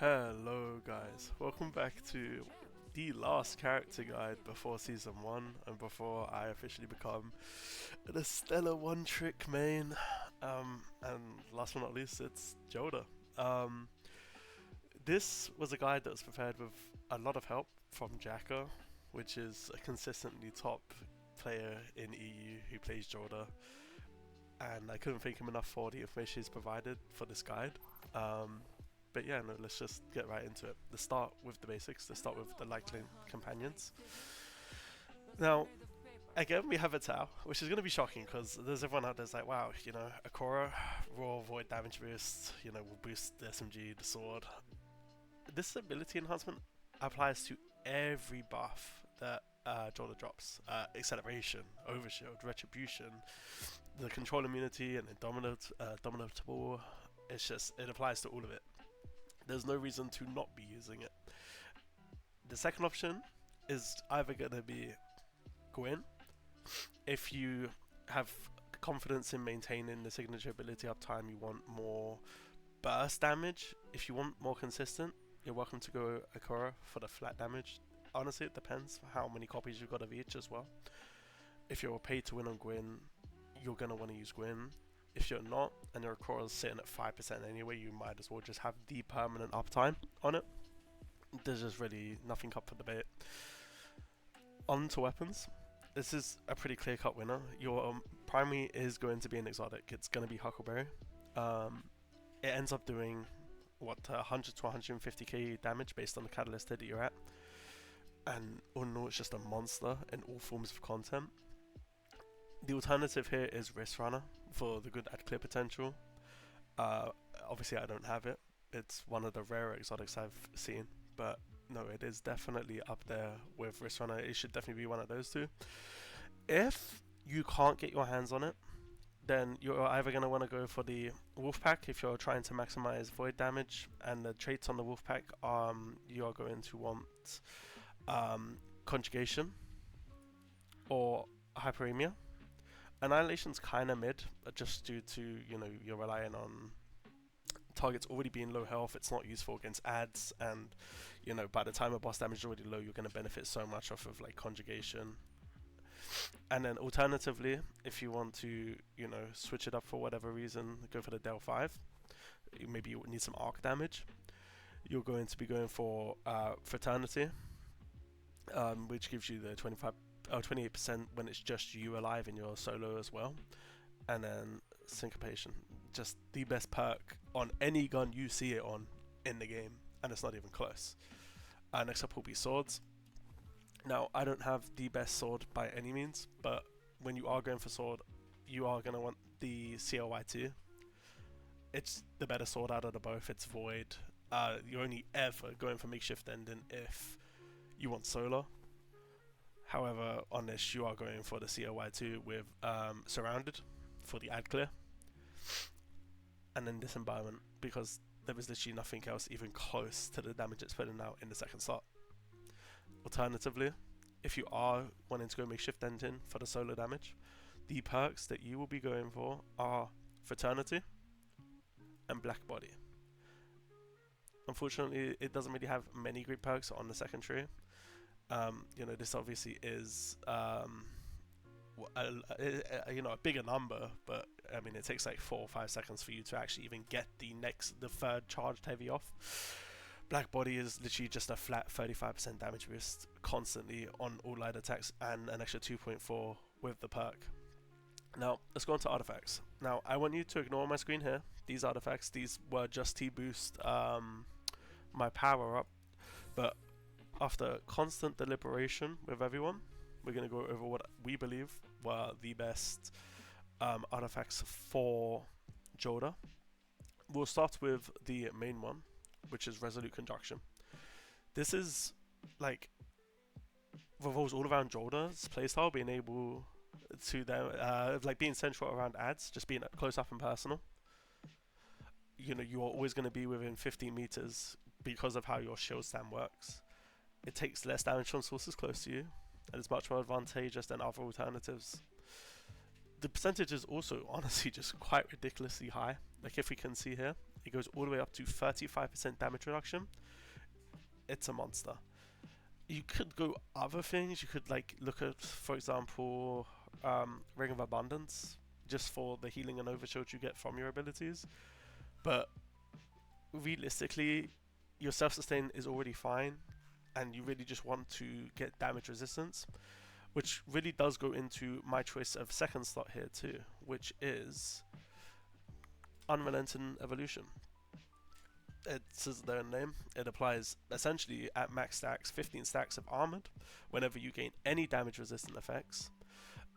Hello guys, welcome back to the last character guide before season 1 and before I officially become the stellar one trick main. And last but not least, it's Jolder. This was a guide that was prepared with a lot of help from Jaka, which is a consistently top player in EU who plays Jolder, and I couldn't thank him enough for the information he's provided for this guide. But yeah, no, let's just get right into it. Let's start with the basics. Let's start with the likely companions. Now, again, we have a Tau, which is going to be shocking because there's everyone out there's like, wow, you know, Akora, raw void damage boost, you know, will boost the SMG, the sword. This ability enhancement applies to every buff that Jolder drops. Acceleration, overshield, retribution, the control immunity, and indomitable. It applies to all of it. There's no reason to not be using it. The second option is either going to be Gwyn. If you have confidence in maintaining the signature ability uptime, you want more burst damage. If you want more consistent, you're welcome to go Akora for the flat damage. Honestly, it depends how many copies you've got of each as well. If you're paid to win on Gwyn, you're going to want to use Gwyn. If you're not, and your core is sitting at 5% anyway, you might as well just have the permanent uptime on it. There's just really nothing up for debate. On to weapons. This is a pretty clear-cut winner. Your primary is going to be an exotic. It's going to be Huckleberry. It ends up doing, 100 to 150k damage based on the catalyst that you're at. And all in all, it's just a monster in all forms of content. The alternative here is Wrist Runner for the good ad clear potential. Obviously I don't have it. It's one of the rarer exotics I've seen, but no, it is definitely up there with Wrist Runner. It should definitely be one of those two. If you can't get your hands on it, then you're either going to want to go for the Wolf Pack if you're trying to maximize void damage, and the traits on the Wolf Pack, you are going to want Conjugation or Hyperemia. Annihilation's kind of mid, just due to, you know, you're relying on targets already being low health. It's not useful against ads, and, you know, by the time a boss damage is already low, you're going to benefit so much off of like Conjugation. And then alternatively, if you want to, you know, switch it up for whatever reason, go for the Del 5. Maybe you need some arc damage. You're going to be going for Fraternity, which gives you the 28% when it's just you alive in your solo as well. And then Syncopation, just the best perk on any gun you see it on in the game, and it's not even close. Next up will be swords. Now, I don't have the best sword by any means, but when you are going for sword, you are going to want the CLY2. It's the better sword out of the both. It's void. You're only ever going for makeshift ending if you want solo. However, on this, you are going for the CLY2 with Surrounded for the ad clear, and then Disembowelment, because there is literally nothing else even close to the damage it's putting out in the second slot. Alternatively, if you are wanting to go makeshift ending for the solo damage, the perks that you will be going for are Fraternity and Black Body. Unfortunately, it doesn't really have many great perks on the second tree. You know, this obviously is a bigger number, but I mean, it takes like 4 or 5 seconds for you to actually even get the third charged heavy off. Black Body is literally just a flat 35% damage boost constantly on all light attacks, and an extra 2.4 with the perk. Now, let's go on to artifacts. Now, I want you to ignore my screen here. These artifacts, these were just to boost my power up, but after constant deliberation with everyone, we're going to go over what we believe were the best artifacts for Jolder. We'll start with the main one, which is Resolute Conjunction. This is like revolves all around Jolder's playstyle, being able to them like being central around ads, just being close up and personal. You know, you are always going to be within 15 meters because of how your shield stand works. It takes less damage from sources close to you, and it's much more advantageous than other alternatives. The percentage is also honestly just quite ridiculously high. Like if we can see here, It goes all the way up to 35% damage reduction. It's a monster. You could go other things. You could like look at, for example, Ring of Abundance, just for the healing and overshield you get from your abilities. But realistically, your self-sustain is already fine, and you really just want to get damage resistance, which really does go into my choice of second slot here too, which is Unrelenting Evolution. It says their name. It applies essentially at max stacks, 15 stacks of armored, whenever you gain any damage resistant effects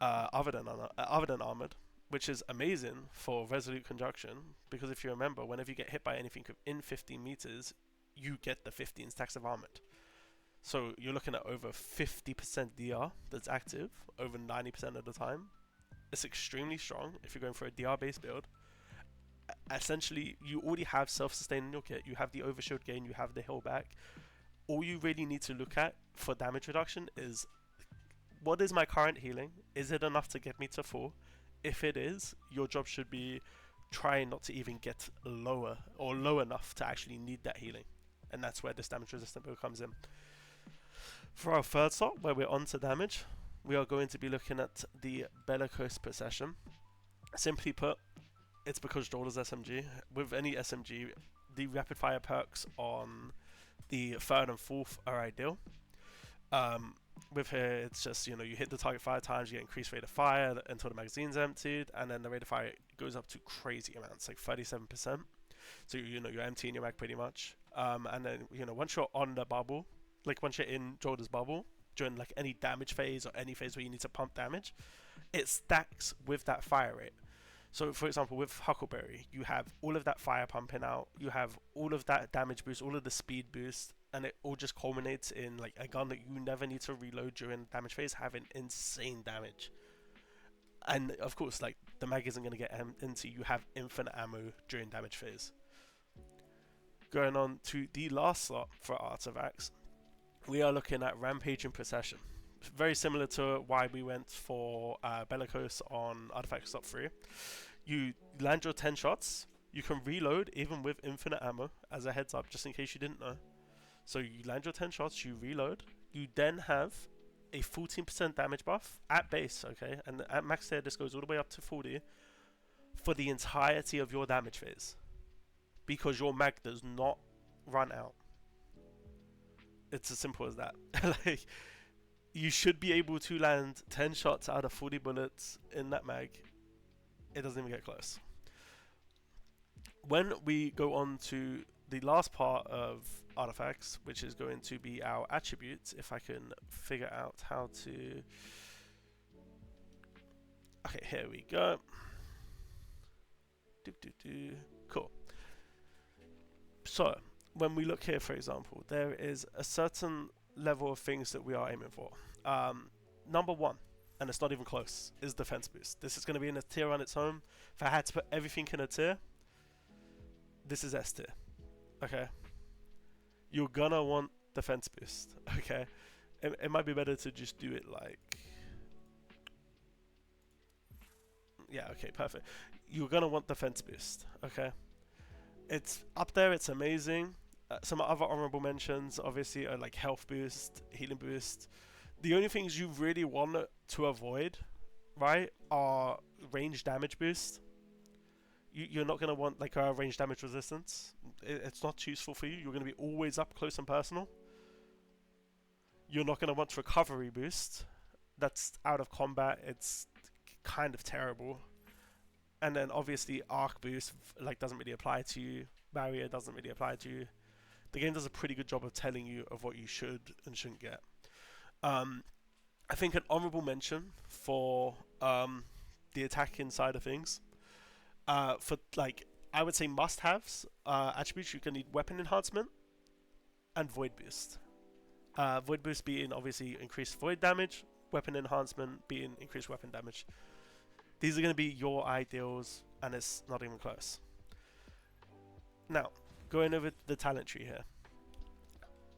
other than armored, which is amazing for Resolute Conjunction, because if you remember, whenever you get hit by anything in 15 meters, you get the 15 stacks of armored. So you're looking at over 50% DR that's active over 90% of the time. It's extremely strong if you're going for a DR based build. Essentially, you already have self-sustain in your kit, you have the overshield gain, you have the heal back. All you really need to look at for damage reduction is, what is my current healing? Is it enough to get me to 4? If it is, your job should be trying not to even get lower or low enough to actually need that healing. And that's where this damage resistant build comes in. For our third slot, where we're on to damage, we are going to be looking at the Bellicose Procession. Simply put, it's because Jolders SMG. With any SMG, the rapid fire perks on the third and fourth are ideal. With here, it's just, you hit the target 5 times, you get increased rate of fire until the magazine's emptied, and then the rate of fire goes up to crazy amounts, like 37%. So, you're emptying your mag pretty much. And then, once you're on the bubble, like once you're in Jolder's bubble, during like any damage phase or any phase where you need to pump damage, it stacks with that fire rate. So for example, with Huckleberry, you have all of that fire pumping out, you have all of that damage boost, all of the speed boost, and it all just culminates in like a gun that you never need to reload during the damage phase, having insane damage. And of course, like the mag isn't going to get into, you have infinite ammo during damage phase. Going on to the last slot for artifacts, we are looking at Rampaging Procession. Very similar to why we went for Bellicose on Artifact Slot 3. You land your 10 shots, you can reload even with infinite ammo, as a heads up, just in case you didn't know. So you land your 10 shots, you reload, you then have a 14% damage buff at base, okay? And at max tier, this goes all the way up to 40 for the entirety of your damage phase, because your mag does not run out. It's as simple as that. Like, you should be able to land 10 shots out of 40 bullets in that mag. It doesn't even get close. When we go on to the last part of artifacts, which is going to be our attributes, if I can figure out how to... Okay, here we go. Cool. So, when we look here, for example, there is a certain level of things that we are aiming for. Number one, and it's not even close, is defense boost. This is going to be in a tier on its own. If I had to put everything in a tier, this is S tier. Okay, you're gonna want defense boost. Okay, it might be better to just do it like, yeah, okay, perfect. You're gonna want defense boost. Okay, it's up there, it's amazing. Some other honorable mentions obviously are like health boost, healing boost. The only things you really want to avoid, right, are range damage boost. You're not going to want like a range damage resistance. It's not useful for you. You're going to be always up close and personal. You're not going to want recovery boost. That's out of combat. It's kind of terrible. And then obviously arc boost like doesn't really apply to you. Barrier doesn't really apply to you. The game does a pretty good job of telling you of what you should and shouldn't get. I think an honorable mention for the attacking side of things. For like, I would say must-haves attributes, you're gonna need weapon enhancement and void boost. Void boost being obviously increased void damage, weapon enhancement being increased weapon damage. These are gonna be your ideals, and it's not even close. Now, going over the talent tree here.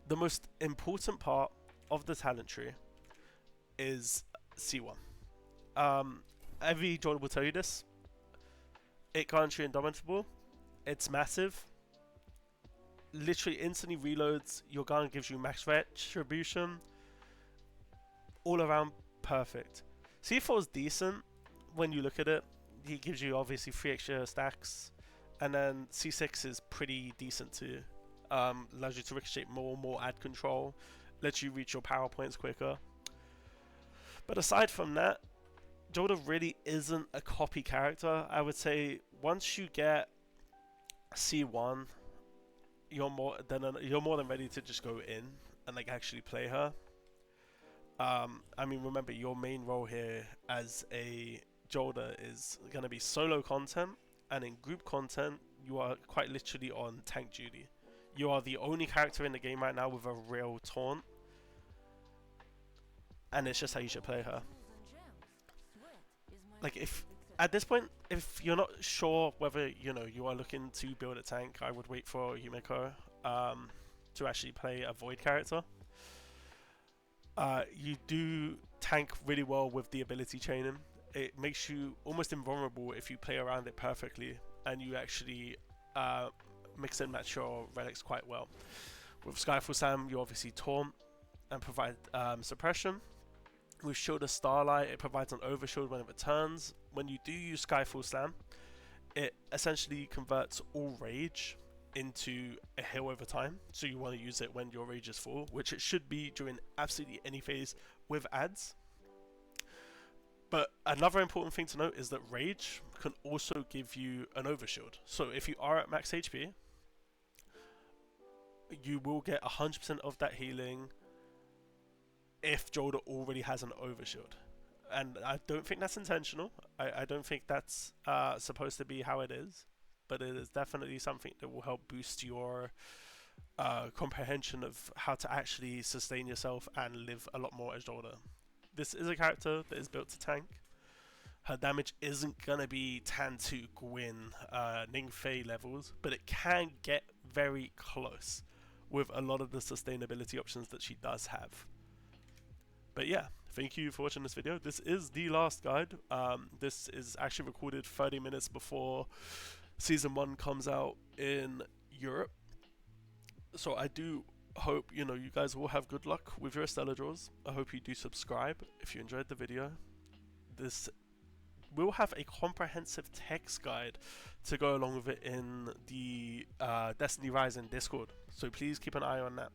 The most important part of the talent tree is C1. Every Jolder will tell you this. 8 country Indomitable It's massive. Literally instantly reloads. Your gun gives you max retribution. All around perfect. C4 is decent when you look at it. He gives you obviously 3 extra stacks, and then C6 is pretty decent too. Allows you to ricochet more ad control, lets you reach your power points quicker. But aside from that, Jolder really isn't a copy character. I would say once you get C1, you're more than ready to just go in and like actually play her. I mean, remember your main role here as a Jolder is going to be solo content, and in group content you are quite literally on tank duty. You are the only character in the game right now with a real taunt, and it's just how you should play her. Like, if at this point, if you're not sure whether you are looking to build a tank, I would wait for Yumiko to actually play a void character. You do tank really well with the ability chaining. It makes you almost invulnerable if you play around it perfectly and you actually mix and match your relics quite well. With Skyfall Slam, you obviously taunt and provide suppression. With Shield of Starlight, it provides an overshield when it returns. When you do use Skyfall Slam, it essentially converts all rage into a heal over time, so you want to use it when your rage is full, which it should be during absolutely any phase with ads. But another important thing to note is that rage can also give you an overshield. So if you are at max HP, you will get 100% of that healing if Jolder already has an overshield. And I don't think that's intentional. I don't think that's supposed to be how it is. But it is definitely something that will help boost your comprehension of how to actually sustain yourself and live a lot more as Jolder. This is a character that is built to tank. Her damage isn't going to be Tan 2 Gwyn Ning Fei levels, but it can get very close with a lot of the sustainability options that she does have. But yeah, thank you for watching this video. This is the last guide. This is actually recorded 30 minutes before Season 1 comes out in Europe. So I do hope you guys will have good luck with your Stellar draws. I hope you do subscribe if you enjoyed the video. This will have a comprehensive text guide to go along with it in the Destiny Rising Discord. So please keep an eye on that.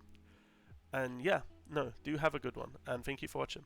And yeah, do have a good one, and thank you for watching.